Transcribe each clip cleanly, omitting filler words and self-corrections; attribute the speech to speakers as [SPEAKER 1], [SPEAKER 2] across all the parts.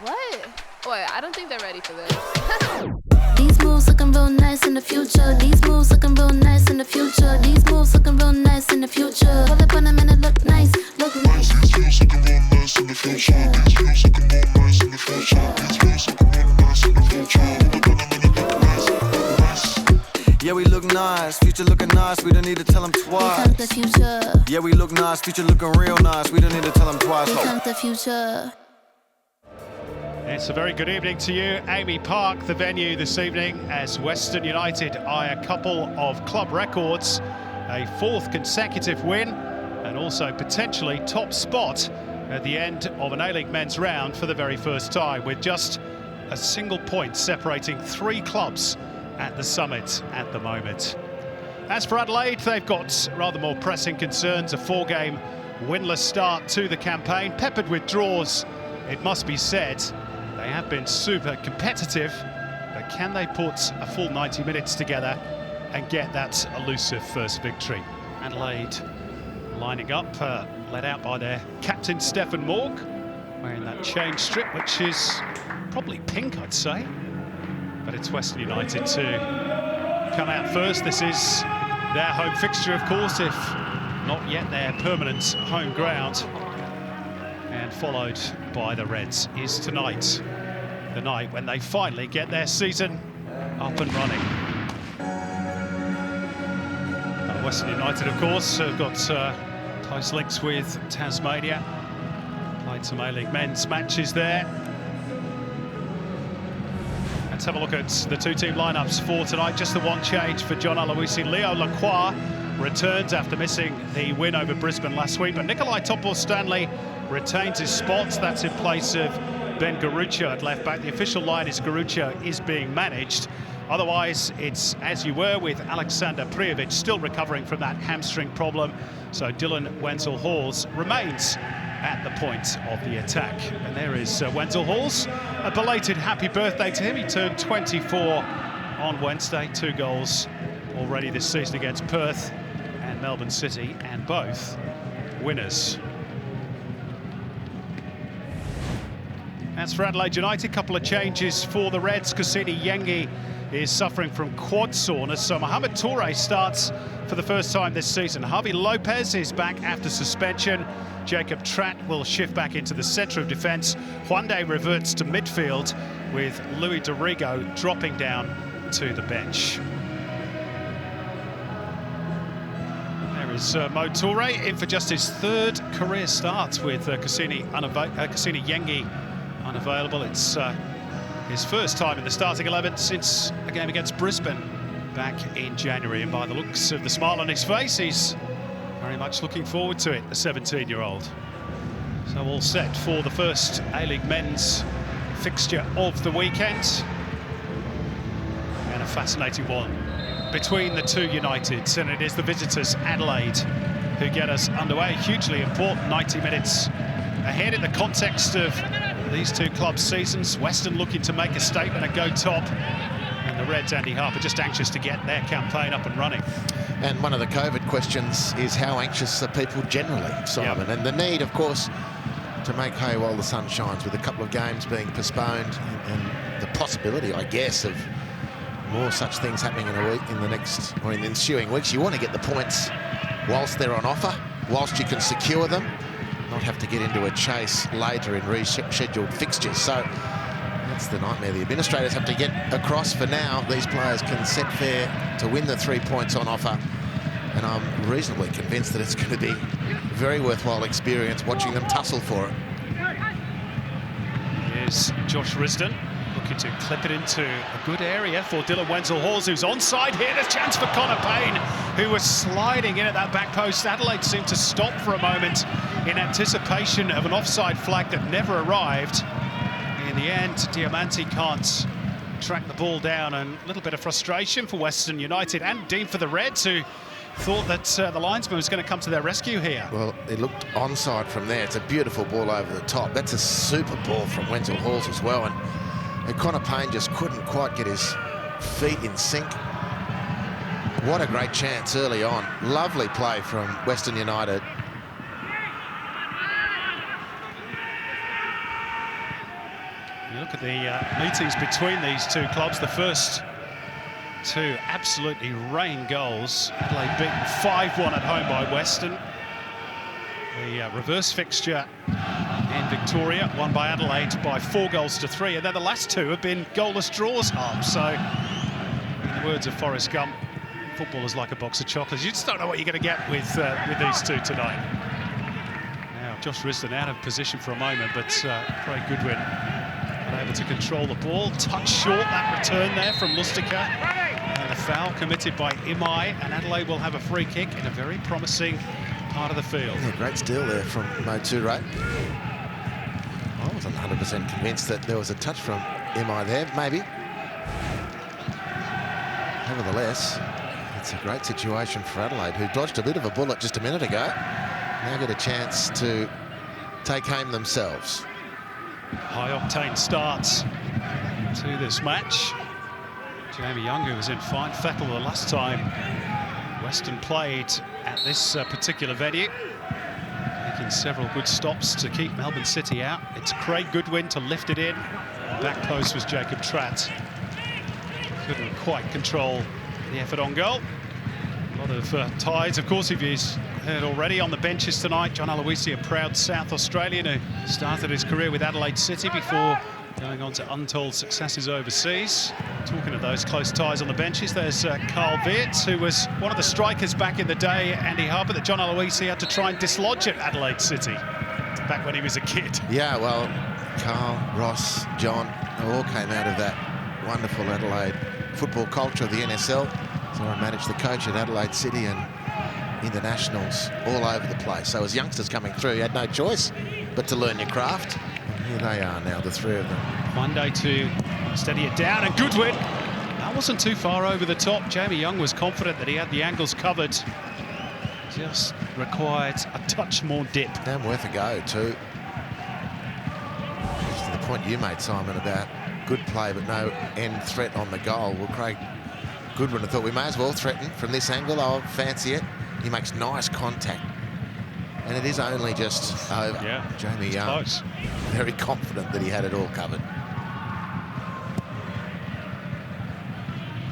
[SPEAKER 1] What? Wait, I don't think they're ready for this.
[SPEAKER 2] These moves looking real nice in the future. These moves looking real nice in the future. These moves looking real nice in the future. Pull up on them and it look nice, look nice.
[SPEAKER 3] These moves looking real nice in the future. These moves looking real nice in the future. These moves looking real nice in the future. Pull up on them and it look nice, nice.
[SPEAKER 4] Yeah, we look nice, future looking nice, we don't need to tell them twice.
[SPEAKER 2] Here comes the future.
[SPEAKER 4] Yeah, we look nice, future looking real nice, we don't need to tell them twice.
[SPEAKER 2] Here comes the future.
[SPEAKER 5] It's a very good evening to you. Amy Park, the venue this evening, as Western United eye a couple of club records, a fourth consecutive win, and also potentially top spot at the end of an A-League men's round for the very first time, with just a single point separating three clubs at the summit at the moment. As for Adelaide, they've got rather more pressing concerns, a four-game winless start to the campaign, peppered with draws, it must be said. They have been super competitive, but can they put a full 90 minutes together and get that elusive first victory? Adelaide lining up, led out by their captain Stefan Morg, wearing that change strip, which is probably pink, I'd say. But it's Western United to come out first. This is their home fixture, of course, if not yet their permanent home ground. And followed by the Reds is tonight, the night when they finally get their season up and running. Western United, of course, have got close links with Tasmania. Played some A-League men's matches there. Let's have a look at the two-team lineups for tonight. Just the one change for John Aloisi. Leo Lacroix returns after missing the win over Brisbane last week, but Nikolai Topor-Stanley retains his spot. That's in place of Ben Garucha at left back. The official line is Garucha is being managed. Otherwise, it's as you were with Alexander Prijovic still recovering from that hamstring problem. So Dylan Wenzel-Hawes remains at the point of the attack. And there is Wenzel-Hawes. A belated happy birthday to him. He turned 24 on Wednesday. 2 goals already this season against Perth and Melbourne City, and both winners. As for Adelaide United, a couple of changes for the Reds. Kusini Yengi is suffering from quad soreness, so Mohamed Toure starts for the first time this season. Javi Lopez is back after suspension. Jacob Tratt will shift back into the centre of defence. Juande reverts to midfield, with Louis Dorigo dropping down to the bench. There is Mo Toure in for just his third career start with Kusini Yengi unavailable. It's his first time in the starting 11 since a game against Brisbane back in January, and by the looks of the smile on his face, he's very much looking forward to it, the 17-year-old. So all set for the first A-League men's fixture of the weekend, and a fascinating one between the two Uniteds, and it is the visitors Adelaide who get us underway. Hugely important 90 minutes ahead in the context of these two clubs' seasons. Western looking to make a statement and go top, and the Reds, Andy Harper, just anxious to get their campaign up and running.
[SPEAKER 6] And one of the COVID questions is how anxious are people generally, Simon? Yep. And the need, of course, to make hay while the sun shines, with a couple of games being postponed and the possibility, I guess, of more such things happening in a week, in the next or in the ensuing weeks. You want to get the points whilst they're on offer, whilst you can secure them, not have to get into a chase later in rescheduled fixtures. So that's the nightmare the administrators have to get across. For now, these players can set fair to win the 3 points on offer, and I'm reasonably convinced that it's going to be a very worthwhile experience watching them tussle for it.
[SPEAKER 5] Here's Josh Risdon looking to clip it into a good area for Dylan Wenzel-Hawes, who's onside here. There's a chance for Connor Payne, who was sliding in at that back post. Adelaide seemed to stop for a moment in anticipation of an offside flag that never arrived. In the end, Diamanti can't track the ball down, and a little bit of frustration for Western United and indeed for the Reds, who thought that the linesman was going to come to their rescue here.
[SPEAKER 6] Well, it looked onside from there. It's a beautiful ball over the top. That's a super ball from Wenzel-Hawes as well, and Connor Payne just couldn't quite get his feet in sync. What a great chance early on. Lovely play from Western United.
[SPEAKER 5] You look at the meetings between these two clubs, the first two absolutely rain goals. Adelaide beaten 5-1 at home by Western. The reverse fixture in Victoria, won by Adelaide by 4-3, and then the last two have been goalless draws, Harp. So, in the words of Forrest Gump, football is like a box of chocolates. You just don't know what you're going to get with these two tonight. Now, Josh Risdon out of position for a moment, but Craig Goodwin unable to control the ball. Touch short, that return there from Lustica. And a foul committed by Imai, and Adelaide will have a free kick in a very promising part of the field.
[SPEAKER 6] Yeah, great steal there from Moture. I wasn't 100% convinced that there was a touch from Imai there, maybe. Nevertheless, it's a great situation for Adelaide, who dodged a bit of a bullet just a minute ago. Now get a chance to take home themselves.
[SPEAKER 5] High-octane starts to this match. Jamie Young, who was in fine fettle the last time Western played at this particular venue, making several good stops to keep Melbourne City out. It's Craig Goodwin to lift it in. Back post was Jacob Tratt. Couldn't quite control the effort on goal. A lot of ties, of course, if you've heard already on the benches tonight. John Aloisi, a proud South Australian who started his career with Adelaide City before going on to untold successes overseas. Talking of those close ties on the benches, there's Carl Wirtz, who was one of the strikers back in the day, Andy Harper, that John Aloisi had to try and dislodge at Adelaide City back when he was a kid.
[SPEAKER 6] Yeah, well, Carl, Ross, John, all came out of that wonderful Adelaide football culture of the NSL. So I managed the coach at Adelaide City and internationals all over the place. So as youngsters coming through, you had no choice but to learn your craft. And here they are now, the three of them.
[SPEAKER 5] Monday to steady it down, and Goodwin, that wasn't too far over the top. Jamie Young was confident that he had the angles covered. Just required a touch more dip.
[SPEAKER 6] Damn worth a go too. Just to the point you made, Simon, about good play but no end threat on the goal. Well, Craig Goodwin, I thought we may as well threaten from this angle. I'll fancy it. He makes nice contact. And it is only just over.
[SPEAKER 5] Yeah,
[SPEAKER 6] Jamie Young,
[SPEAKER 5] close.
[SPEAKER 6] very confident that he had it all covered.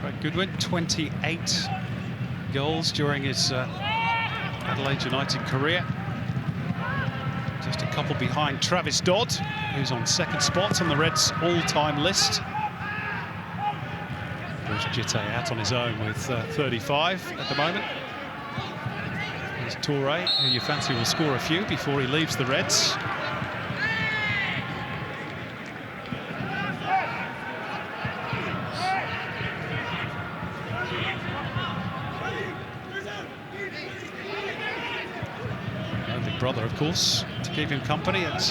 [SPEAKER 5] Craig Goodwin, 28 goals during his Adelaide United career. Just a couple behind Travis Dodd, who's on second spot on the Reds' all-time list. Bruce Jitte out on his own with 35 at the moment. There's Toure, who you fancy will score a few before he leaves the Reds. Big brother, of course, to keep him company at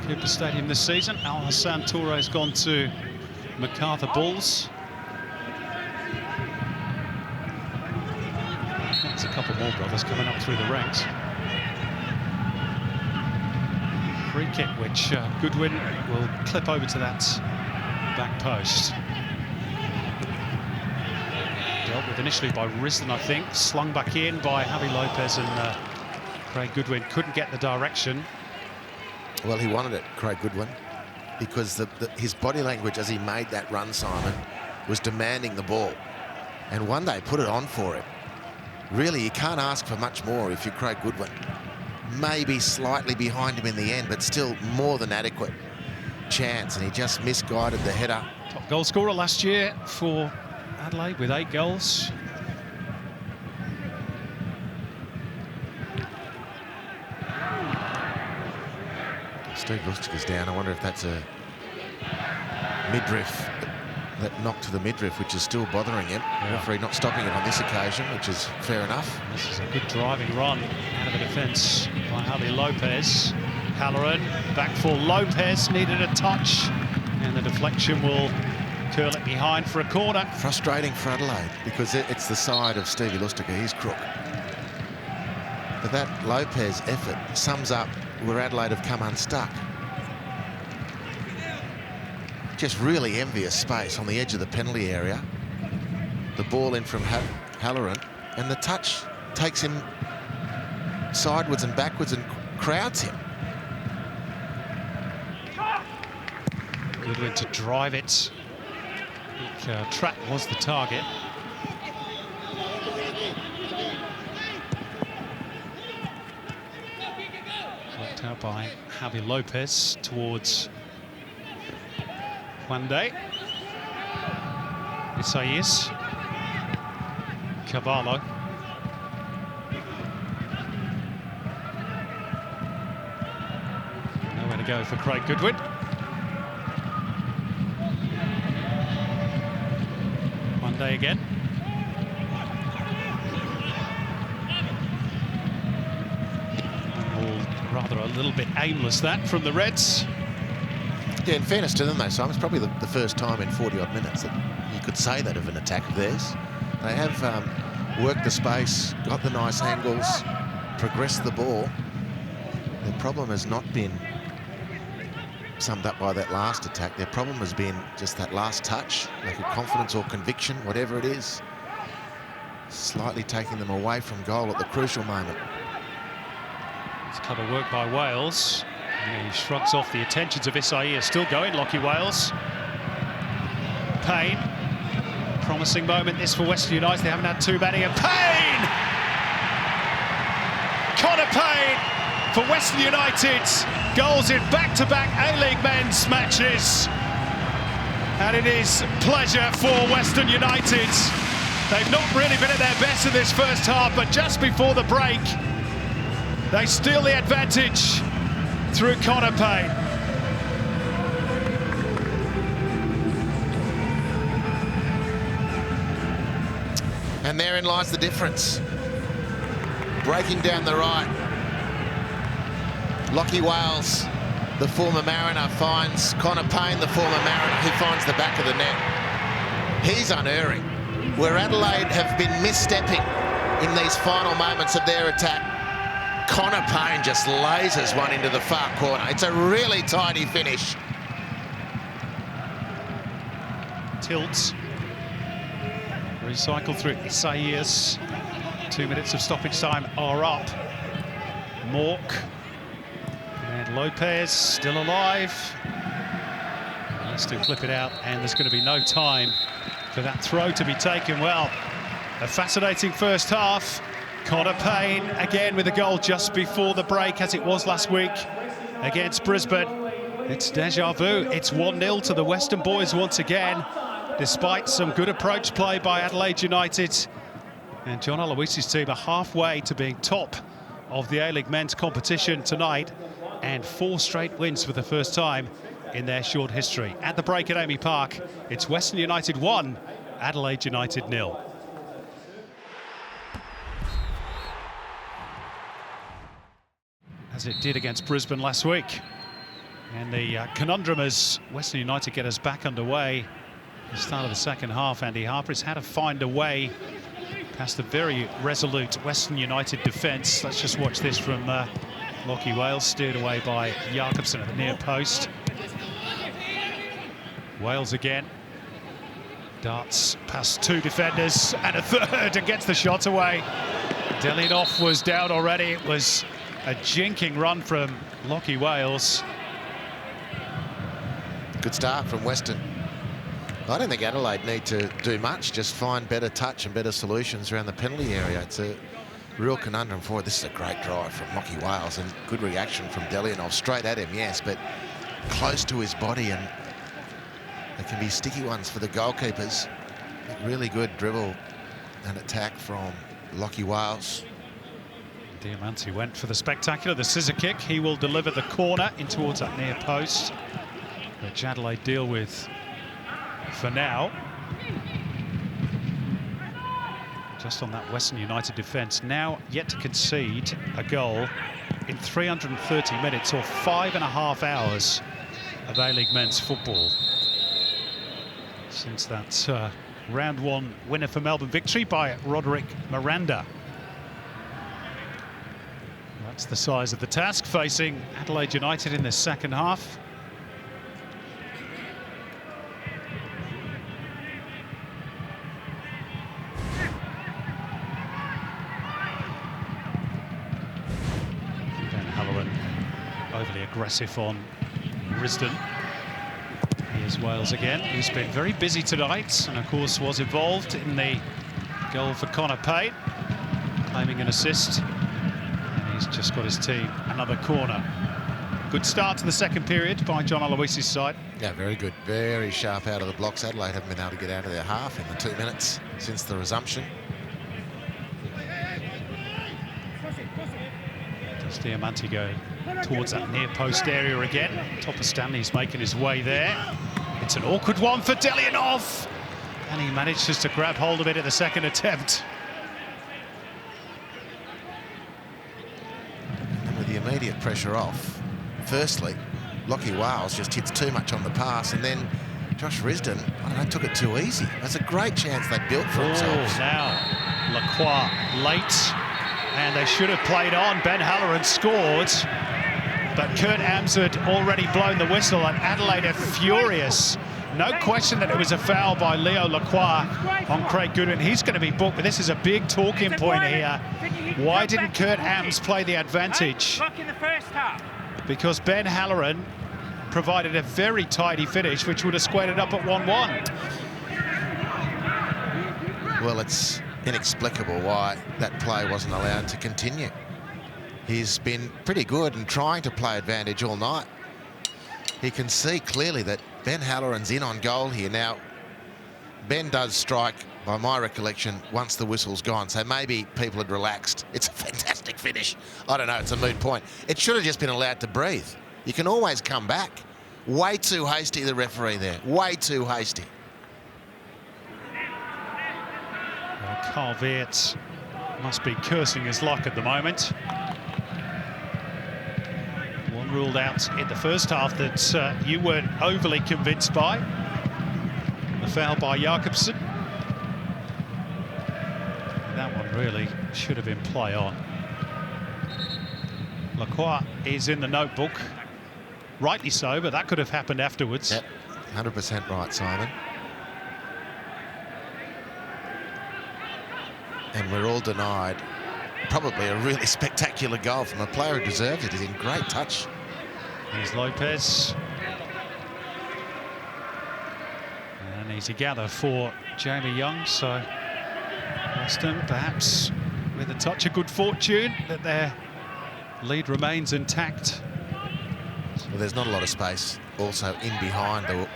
[SPEAKER 5] Cooper Stadium this season. Al Hassan Toure has gone to MacArthur Bulls. There's a couple more brothers coming up through the ranks. Free kick, which Goodwin will clip over to that back post. Dealt with initially by Risdon, I think. Slung back in by Javi Lopez, and Craig Goodwin couldn't get the direction.
[SPEAKER 6] Well, he wanted it, Craig Goodwin, because his body language as he made that run, Simon, was demanding the ball. And one day put it on for him. Really, you can't ask for much more if you're Craig Goodwin. Maybe slightly behind him in the end, but still more than adequate chance, and he just misguided the header.
[SPEAKER 5] Top goal scorer last year for Adelaide with 8 goals.
[SPEAKER 6] Steve Lustica's down. I wonder if that's a midriff, that knock to the midriff, which is still bothering him.
[SPEAKER 5] Yeah.
[SPEAKER 6] Referee not stopping it on this occasion, which is fair enough.
[SPEAKER 5] This is a good driving run out of the defence by Javi Lopez. Halloran, back for Lopez, needed a touch, and the deflection will curl it behind for a corner.
[SPEAKER 6] Frustrating for Adelaide, because it's the side of Stevie Lustica. He's crook. But that Lopez effort sums up where Adelaide have come unstuck. Just really envious space on the edge of the penalty area. The ball in from Halloran, and the touch takes him sideways and backwards and crowds him.
[SPEAKER 5] Goodwin to drive it. Trapp was the target. Worked out by Javi Lopez towards Juande. Isaias. Cavallo. Nowhere to go for Craig Goodwin. Juande again. Rather a little bit aimless that from the Reds.
[SPEAKER 6] Yeah, in fairness to them though, Simon, it's probably the first time in 40-odd minutes that you could say that of an attack of theirs. They have worked the space, got the nice angles, progressed the ball. Their problem has not been summed up by that last attack. Their problem has been just that last touch, like a confidence or conviction, whatever it is, slightly taking them away from goal at the crucial moment.
[SPEAKER 5] It's clever work by Wales. He shrugs off the attentions of Isaiah. Still going, Lockie Wales. Payne. Promising moment this for Western United. They haven't had too many. And Payne! Connor Payne for Western United. Goals in back-to-back A-League men's matches. And it is pleasure for Western United. They've not really been at their best in this first half, but just before the break, they steal the advantage through Connor Payne.
[SPEAKER 6] And therein lies the difference. Breaking down the right. Lockie Wales, the former Mariner, finds Connor Payne, the former Mariner, who finds the back of the net. He's unerring. Where Adelaide have been misstepping in these final moments of their attack, Connor Payne just lasers one into the far corner. It's a really tidy finish.
[SPEAKER 5] Tilts. Recycle through Isaias. 2 minutes of stoppage time are up. Mork. And Lopez still alive. Let's do flip it out, and there's going to be no time for that throw to be taken. Well, a fascinating first half. Connor Payne again with a goal just before the break, as it was last week against Brisbane. It's deja vu. It's 1-0 to the Western boys once again, despite some good approach play by Adelaide United. And John Aloisi's team are halfway to being top of the A-League men's competition tonight, and 4 straight wins for the first time in their short history. At the break at Amy Park, it's Western United 1, Adelaide United 0. As it did against Brisbane last week. And the conundrum as Western United get us back underway at the start of the second half, Andy Harper has had to find a way past the very resolute Western United defence. Let's just watch this from Lockie Wales, steered away by Jakobsen at the near post. Wales again. Darts past 2 defenders and a third and gets the shot away. Delinoff was down already. It was a jinking run from Lockie Wales.
[SPEAKER 6] Good start from Western. I don't think Adelaide need to do much, just find better touch and better solutions around the penalty area. It's a real conundrum for it. This is a great drive from Lockie Wales and good reaction from Delinoff. Straight at him, yes, but close to his body, and they can be sticky ones for the goalkeepers. Really good dribble and attack from Lockie Wales.
[SPEAKER 5] Diamanti went for the spectacular, the scissor kick. He will deliver the corner in towards that near post, which Adelaide deal with for now. Just on that Western United defence, now yet to concede a goal in 330 minutes or 5.5 hours of A-League men's football. Since that round 1 winner for Melbourne victory by Roderick Miranda. That's the size of the task facing Adelaide United in the second half. Overly aggressive on Risdon. Here's Wales again, who's been very busy tonight, and of course was involved in the goal for Connor Payne, claiming an assist. And he's just got his team another corner. Good start to the second period by John Aloisi's side.
[SPEAKER 6] Yeah, very good. Very sharp out of the blocks. Adelaide haven't been able to get out of their half in the 2 minutes since the resumption.
[SPEAKER 5] Does Diamanti go towards that near post area again? Topper Stanley's making his way there. It's an awkward one for Delianov, and he manages to grab hold of it at the second attempt.
[SPEAKER 6] And with the immediate pressure off, firstly, Lockie Wales just hits too much on the pass, and then Josh Risdon, I don't know, took it too easy. That's a great chance they built for themselves.
[SPEAKER 5] Now Lacroix late, and they should have played on. Ben Halloran scored, but Kurt Ams had already blown the whistle, and Adelaide are furious. No question that it was a foul by Leo Lacroix on Craig Goodwin. He's going to be booked, but this is a big talking point here. Why didn't Kurt Ams play the advantage? Because Ben Halloran provided a very tidy finish, which would have squared it up at 1-1.
[SPEAKER 6] Well, it's inexplicable why that play wasn't allowed to continue. He's been pretty good and trying to play advantage all night. He can see clearly that Ben Halloran's in on goal here. Now, Ben does strike, by my recollection, once the whistle's gone, so maybe people had relaxed. It's a fantastic finish. I don't know, it's a moot point. It should have just been allowed to breathe. You can always come back. Way too hasty, the referee there. Way too hasty.
[SPEAKER 5] Well, Carl Weerts must be cursing his luck at the moment. One ruled out in the first half that you weren't overly convinced by. The foul by Jakobsen. That one really should have been play on. Lacroix is in the notebook. Rightly so, but that could have happened afterwards.
[SPEAKER 6] Yep, 100% right, Simon. And we're all denied probably a really spectacular goal from a player who deserves it. He's in great touch.
[SPEAKER 5] Here's Lopez. And easy gather for Jamie Young, so Western perhaps with a touch of good fortune that their lead remains intact.
[SPEAKER 6] Well, there's not a lot of space also in behind the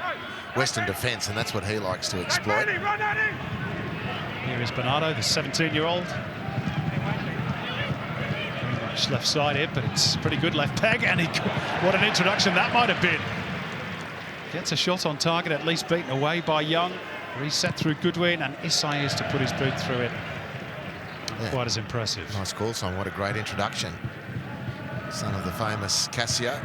[SPEAKER 6] Western defence, and that's what he likes to exploit.
[SPEAKER 5] Here is Bernardo, the 17-year-old. Very much left-sided, but it's pretty good left peg, and what an introduction that might have been. Gets a shot on target, at least beaten away by Young. Reset through Goodwin, and Isai is to put his boot through it.
[SPEAKER 6] Yeah.
[SPEAKER 5] Quite as impressive.
[SPEAKER 6] Nice call, Simon. What a great introduction. Son of the famous Cassio,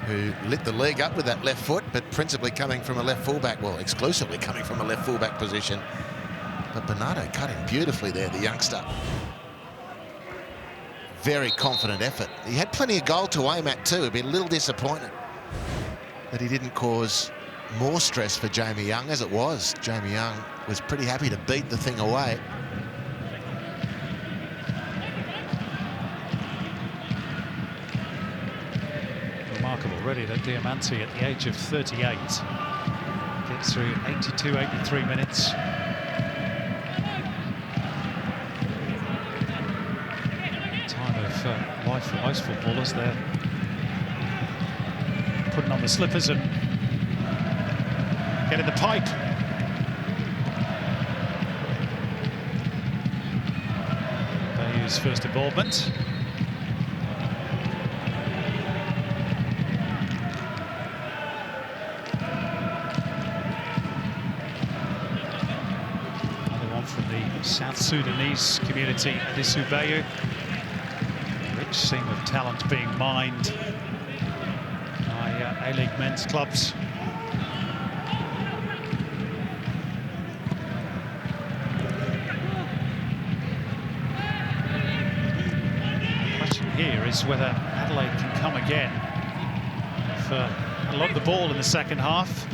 [SPEAKER 6] who lit the league up with that left foot, but principally coming from a left fullback, well, exclusively coming from a left fullback position. But Bernardo cut him beautifully there, the youngster. Very confident effort. He had plenty of goal to aim at too. He'd be a little disappointed that he didn't cause more stress for Jamie Young as it was. Jamie Young was pretty happy to beat the thing away.
[SPEAKER 5] Remarkable, really, that Diamanti at the age of 38 gets through 82, 83 minutes. Time of life for most footballers. They're putting on the slippers and getting the pipe. Bayou's first involvement. South Sudanese community at Isuzu. Rich seam of talent being mined by A-League men's clubs. The question here is whether Adelaide can come again. If a lot of the ball in the second half.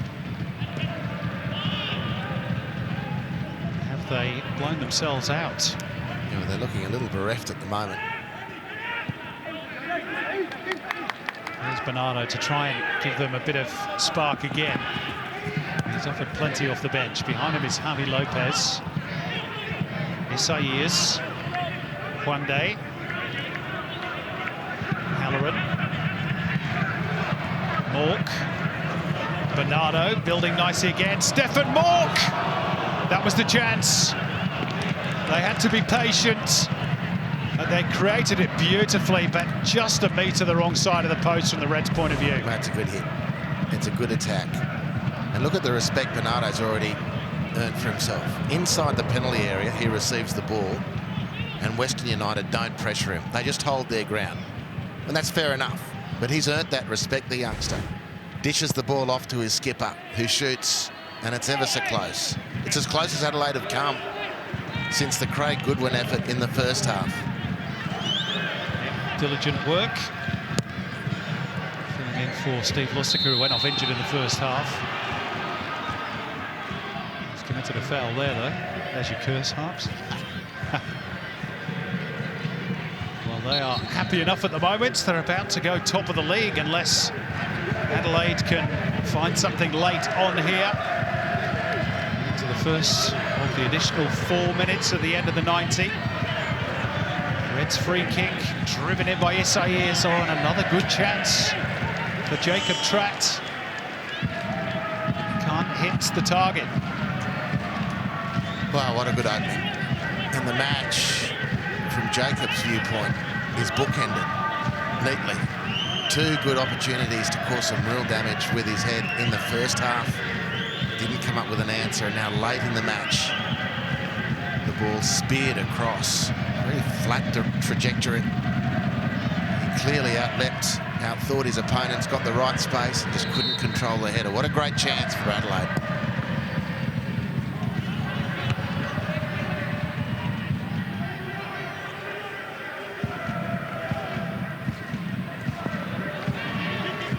[SPEAKER 5] They blown themselves out.
[SPEAKER 6] Yeah, they're looking a little bereft at the moment.
[SPEAKER 5] Here's Bernardo to try and give them a bit of spark again. He's offered plenty off the bench. Behind him is Javi Lopez. Isaias. Juande. Halloran. Mork. Bernardo building nicely again. Stefan Mork! That was the chance. They had to be patient. And they created it beautifully, but just a metre the wrong side of the post from the Reds' point of view.
[SPEAKER 6] That's a good hit. It's a good attack. And look at the respect Bernardo's already earned for himself. Inside the penalty area, he receives the ball, and Western United don't pressure him. They just hold their ground. And that's fair enough. But he's earned that respect, the youngster. Dishes the ball off to his skipper, who shoots, and it's ever so close. It's as close as Adelaide have come since the Craig Goodwin effort in the first half.
[SPEAKER 5] Diligent work. Filling in for Steve Lussicker, who went off injured in the first half. He's committed a foul there, though. There's your curse, Harps. Well, they are happy enough at the moment. They're about to go top of the league unless Adelaide can find something late on here. Into the first of the additional 4 minutes at the end of the 90. Reds free kick, driven in by Isaias on another good chance for Jacob Tratt. Can't hit the target.
[SPEAKER 6] Wow, what a good opening. And the match, from Jacob's viewpoint, is bookended neatly. Two good opportunities to cause some real damage with his head in the first half. Didn't come up with an answer, and now late in the match, the ball speared across. Very flat trajectory. He clearly outthought his opponents, got the right space, and just couldn't control the header. What a great chance for Adelaide.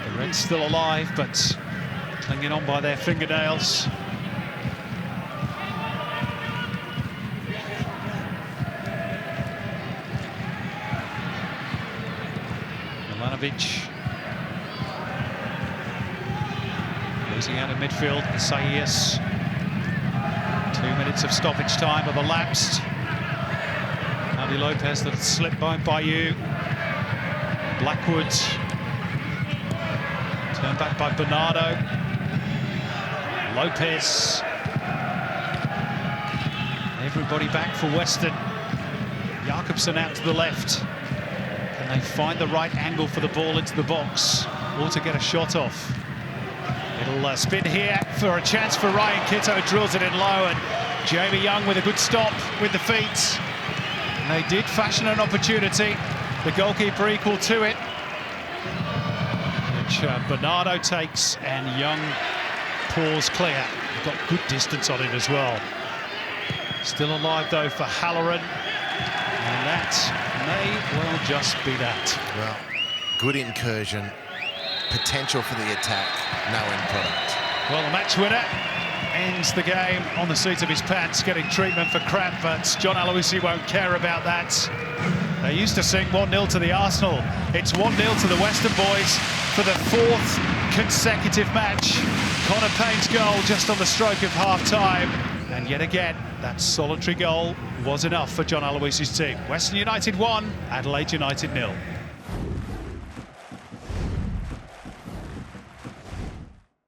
[SPEAKER 5] The Reds still alive, but clinging on by their fingernails. Losing out in midfield, Isaias. 2 minutes of stoppage time have elapsed. Javi Lopez that slipped by Bayou. Blackwood. Turned back by Bernardo. Lopez. Everybody back for Western. Jakobsen out to the left. They find the right angle for the ball into the box, or to get a shot off. It'll spin here for a chance for Ryan Kitto, drills it in low, and Jamie Young with a good stop with the feet. And they did fashion an opportunity. The goalkeeper equal to it, which Bernardo takes, and Young pours clear. Got good distance on it as well. Still alive though for Halloran. And that may well just be that.
[SPEAKER 6] Well, good incursion, potential for the attack, no end product.
[SPEAKER 5] Well, the match winner ends the game on the seat of his pants, getting treatment for cramp, but John Aloisi won't care about that. They used to sing 1-0 to the Arsenal. It's 1-0 to the Western boys for the 4th consecutive match. Connor Payne's goal just on the stroke of half-time. And yet again, that solitary goal was enough for John Aloisi's team. Western United 1, Adelaide United 0.